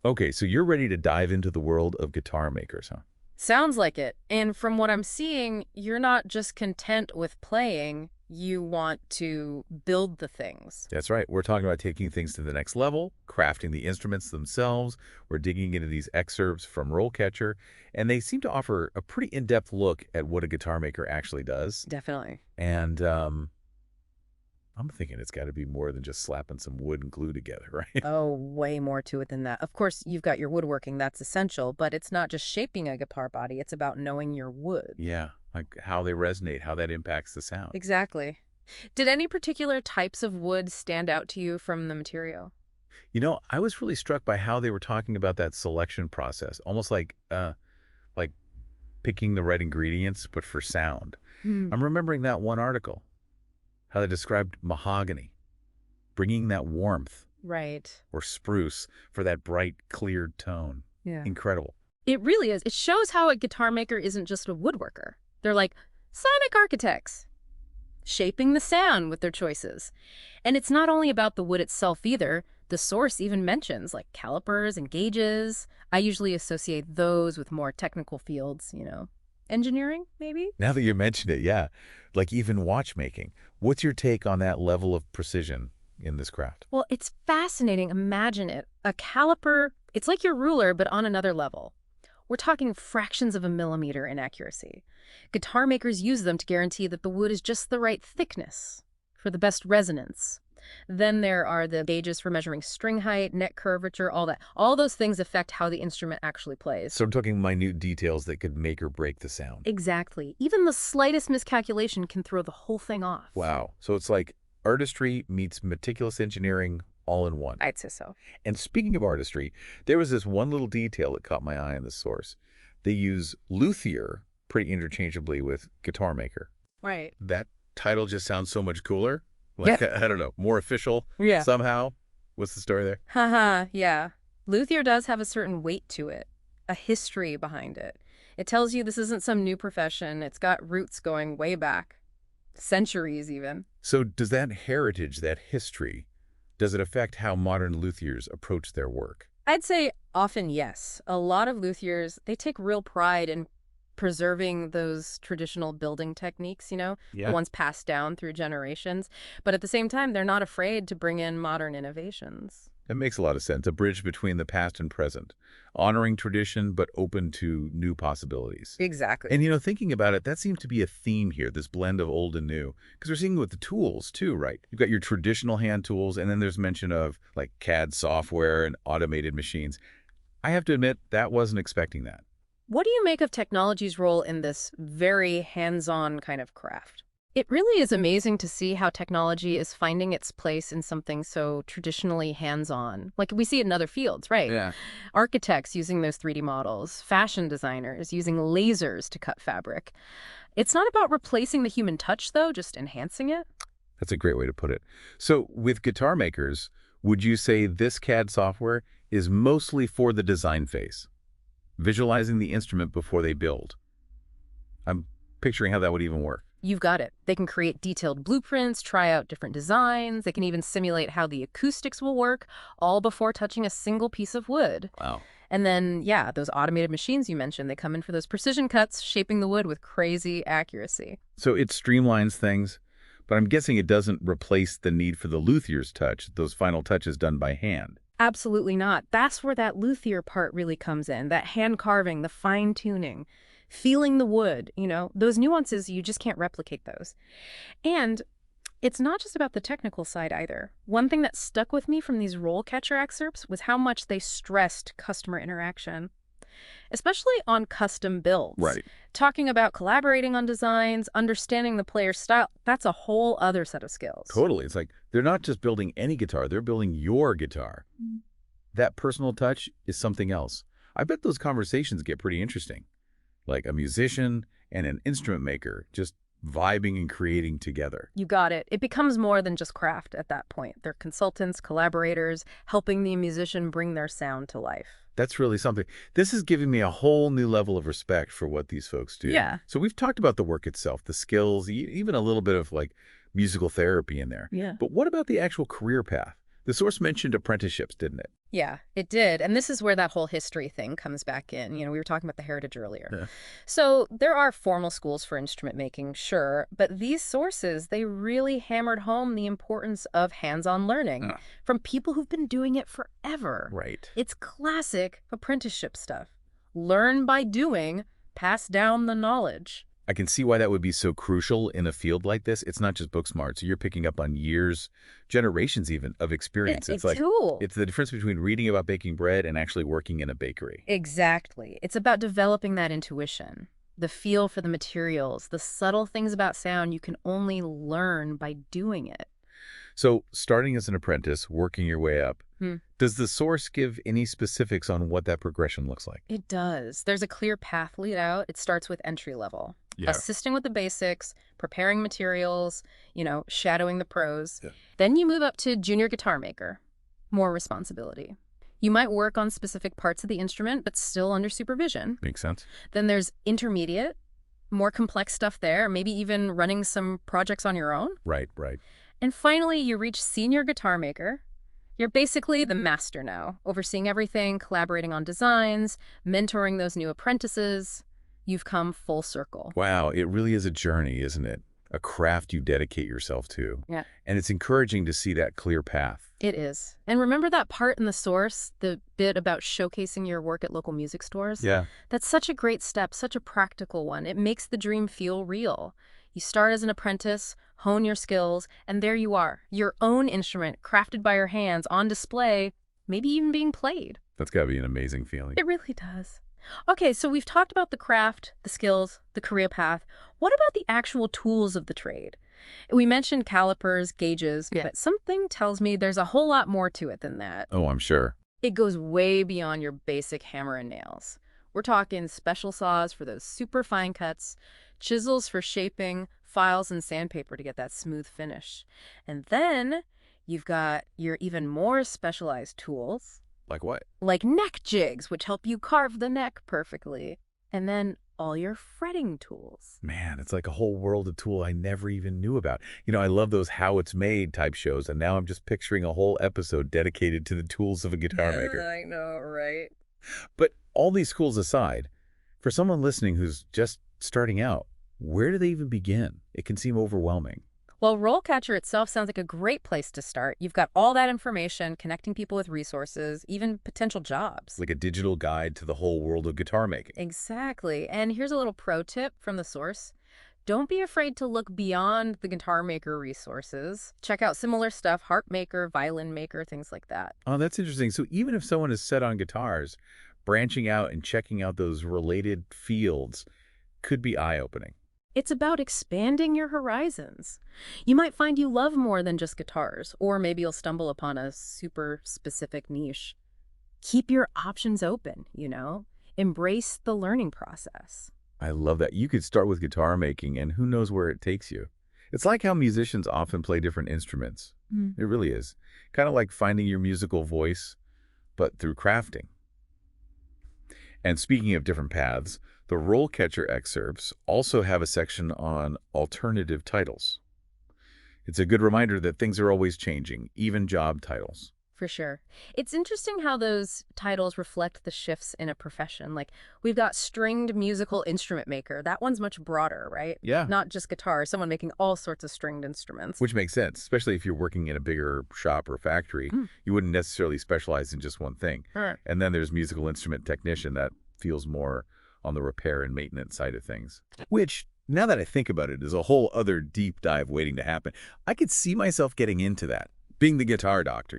Okay, so you're ready to dive into the world of guitar makers, huh? Sounds like it. And from what I'm seeing, you're not just content with playing, you want to build the things. That's right. We're talking about taking things to the next level, crafting the instruments themselves. We're digging into these excerpts from RoleCatcher, and they seem to offer a pretty in-depth look at what a guitar maker actually does. Definitely. And I'm thinking it's got to be more than just slapping some wood and glue together, right? Oh, way more to it than that. Of course, you've got your woodworking, that's essential, but it's not just shaping a guitar body, it's about knowing your wood. Yeah, like how they resonate, how that impacts the sound. Exactly. Did any particular types of wood stand out to you from the material? I was really struck by how they were talking about that selection process, almost like picking the right ingredients, but for sound. Hmm. I'm remembering that one article, how they described mahogany, bringing that warmth, Right. or spruce for that bright, cleared tone. Yeah. Incredible. It really is. It shows how a guitar maker isn't just a woodworker. They're like sonic architects, shaping the sound with their choices. And it's not only about the wood itself either. The source even mentions like calipers and gauges. I usually associate those with more technical fields, engineering, maybe? Now that you mention it, yeah, like even watchmaking. What's your take on that level of precision in this craft? Well, it's fascinating. Imagine it. A caliper, it's like your ruler, but on another level. We're talking fractions of a millimeter in accuracy. Guitar makers use them to guarantee that the wood is just the right thickness for the best resonance. Then there are the gauges for measuring string height, neck curvature, all that. All those things affect how the instrument actually plays. So I'm talking minute details that could make or break the sound. Exactly. Even the slightest miscalculation can throw the whole thing off. Wow. So it's like artistry meets meticulous engineering all in one. I'd say so. And speaking of artistry, there was this one little detail that caught my eye in the source. They use luthier pretty interchangeably with guitar maker. Right. That title just sounds so much cooler. Yeah. Like, I don't know, more official Yeah. somehow. What's the story there? Haha, yeah. Luthier does have a certain weight to it, a history behind it. It tells you this isn't some new profession. It's got roots going way back, centuries even. So does that heritage, that history, does it affect how modern luthiers approach their work? I'd say often yes. A lot of luthiers, they take real pride in preserving those traditional building techniques, the Yeah. ones passed down through generations. But at the same time, they're not afraid to bring in modern innovations. That makes a lot of sense. A bridge between the past and present, honoring tradition but open to new possibilities. Exactly. And thinking about it, that seems to be a theme here, this blend of old and new. Because we're seeing it with the tools too, right? You've got your traditional hand tools, and then there's mention of like CAD software and automated machines. I have to admit, that wasn't expecting that. What do you make of technology's role in this very hands-on kind of craft? It really is amazing to see how technology is finding its place in something so traditionally hands-on. Like we see it in other fields, right? Yeah. Architects using those 3D models, fashion designers using lasers to cut fabric. It's not about replacing the human touch, though, just enhancing it. That's a great way to put it. So with guitar makers, would you say this CAD software is mostly for the design phase, visualizing the instrument before they build? I'm picturing how that would even work. You've got it. They can create detailed blueprints, try out different designs. They can even simulate how the acoustics will work, all before touching a single piece of wood. Wow. And then, yeah, those automated machines you mentioned, they come in for those precision cuts, shaping the wood with crazy accuracy. So it streamlines things, but I'm guessing it doesn't replace the need for the luthier's touch, those final touches done by hand. Absolutely not. That's where that luthier part really comes in, that hand carving, the fine tuning, feeling the wood, those nuances, you just can't replicate those. And it's not just about the technical side either. One thing that stuck with me from these RoleCatcher excerpts was how much they stressed customer interaction, especially on custom builds. Right. Talking about collaborating on designs, understanding the player's style, that's a whole other set of skills. Totally. It's like they're not just building any guitar, they're building your guitar. That personal touch is something else. I bet those conversations get pretty interesting. Like a musician and an instrument maker just vibing and creating together. You got it. It becomes more than just craft at that point. They're consultants, collaborators, helping the musician bring their sound to life. That's really something. This is giving me a whole new level of respect for what these folks do. Yeah. So we've talked about the work itself, the skills, even a little bit of like musical therapy in there. Yeah. But what about the actual career path? The source mentioned apprenticeships, didn't it? Yeah, it did. And this is where that whole history thing comes back in. We were talking about the heritage earlier. Yeah. So there are formal schools for instrument making, sure, but these sources, they really hammered home the importance of hands-on learning from people who've been doing it forever. Right. It's classic apprenticeship stuff. Learn by doing, pass down the knowledge. I can see why that would be so crucial in a field like this. It's not just book smart. So you're picking up on years, generations even, of experience. It's tool. It's the difference between reading about baking bread and actually working in a bakery. Exactly. It's about developing that intuition, the feel for the materials, the subtle things about sound you can only learn by doing it. So starting as an apprentice, working your way up, does the source give any specifics on what that progression looks like? It does. There's a clear path laid out. It starts with entry level. Yeah. Assisting with the basics, preparing materials, shadowing the pros. Yeah. Then you move up to junior guitar maker. More responsibility. You might work on specific parts of the instrument, but still under supervision. Makes sense. Then there's intermediate, more complex stuff there, maybe even running some projects on your own. Right. And finally, you reach senior guitar maker. You're basically the master now, overseeing everything, collaborating on designs, mentoring those new apprentices. You've come full circle. Wow, it really is a journey, isn't it? A craft you dedicate yourself to. Yeah. And it's encouraging to see that clear path. It is. And remember that part in the source, the bit about showcasing your work at local music stores? Yeah. That's such a great step, such a practical one. It makes the dream feel real. You start as an apprentice, hone your skills, and there you are, your own instrument, crafted by your hands, on display, maybe even being played. That's got to be an amazing feeling. It really does. Okay, so we've talked about the craft, the skills, the career path. What about the actual tools of the trade? We mentioned calipers, gauges, but something tells me there's a whole lot more to it than that. Oh, I'm sure. It goes way beyond your basic hammer and nails. We're talking special saws for those super fine cuts, chisels for shaping, files and sandpaper to get that smooth finish. And then you've got your even more specialized tools. Like what? Like neck jigs, which help you carve the neck perfectly. And then all your fretting tools. Man, it's like a whole world of tool I never even knew about. I love those how it's made type shows, and now I'm just picturing a whole episode dedicated to the tools of a guitar maker. I know, right? But all these schools aside, for someone listening who's just starting out, where do they even begin? It can seem overwhelming. Well, RoleCatcher itself sounds like a great place to start. You've got all that information, connecting people with resources, even potential jobs. Like a digital guide to the whole world of guitar making. Exactly. And here's a little pro tip from the source. Don't be afraid to look beyond the guitar maker resources. Check out similar stuff, harp maker, violin maker, things like that. Oh, that's interesting. So even if someone is set on guitars, branching out and checking out those related fields could be eye-opening. It's about expanding your horizons. You might find you love more than just guitars, or maybe you'll stumble upon a super specific niche. Keep your options open, Embrace the learning process. I love that. You could start with guitar making, and who knows where it takes you. It's like how musicians often play different instruments. It really is. Kind of like finding your musical voice, but through crafting. And speaking of different paths, the RoleCatcher excerpts also have a section on alternative titles. It's a good reminder that things are always changing, even job titles. For sure. It's interesting how those titles reflect the shifts in a profession. Like, we've got stringed musical instrument maker. That one's much broader, right? Yeah. Not just guitar, someone making all sorts of stringed instruments. Which makes sense, especially if you're working in a bigger shop or factory. You wouldn't necessarily specialize in just one thing. Right. And then there's musical instrument technician that feels more on the repair and maintenance side of things. Which, now that I think about it, is a whole other deep dive waiting to happen. I could see myself getting into that, being the guitar doctor,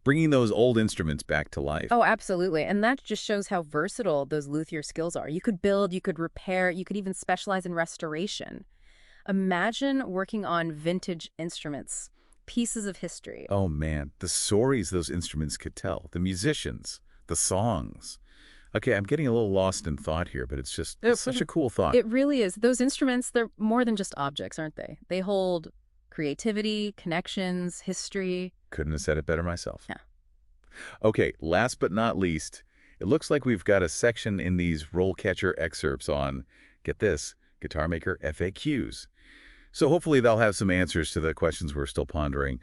bringing those old instruments back to life. Oh, absolutely. And that just shows how versatile those luthier skills are. You could build, you could repair, you could even specialize in restoration. Imagine working on vintage instruments, pieces of history. Oh, man, the stories those instruments could tell, the musicians, the songs. Okay, I'm getting a little lost in thought here, but it's such a cool thought. It really is. Those instruments, they're more than just objects, aren't they? They hold creativity, connections, history. Couldn't have said it better myself. Yeah. Okay, last but not least, it looks like we've got a section in these RoleCatcher excerpts on, get this, guitar maker FAQs. So hopefully they'll have some answers to the questions we're still pondering.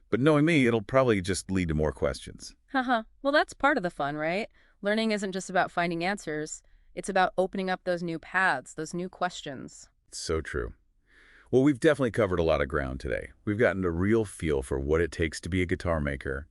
But knowing me, it'll probably just lead to more questions. Haha. Well, that's part of the fun, right? Learning isn't just about finding answers. It's about opening up those new paths, those new questions. It's so true. Well, we've definitely covered a lot of ground today. We've gotten a real feel for what it takes to be a guitar maker,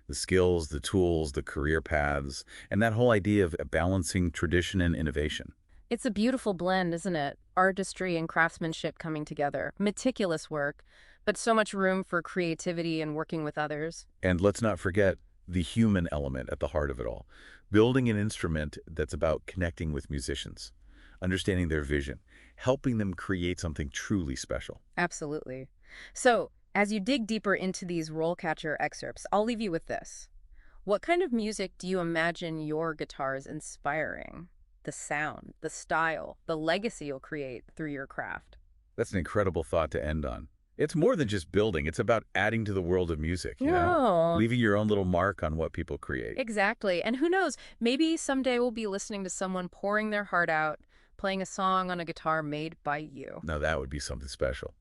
the skills, the tools, the career paths, and that whole idea of balancing tradition and innovation. It's a beautiful blend, isn't it? Artistry and craftsmanship coming together. Meticulous work, but so much room for creativity and working with others. And let's not forget the human element at the heart of it all. Building an instrument that's about connecting with musicians, understanding their vision, helping them create something truly special. Absolutely. So, as you dig deeper into these RoleCatcher excerpts, I'll leave you with this. What kind of music do you imagine your guitars inspiring? The sound, the style, the legacy you'll create through your craft. That's an incredible thought to end on. It's more than just building. It's about adding to the world of music, you know? No. Leaving your own little mark on what people create. Exactly. And who knows, maybe someday we'll be listening to someone pouring their heart out, playing a song on a guitar made by you. Now that would be something special.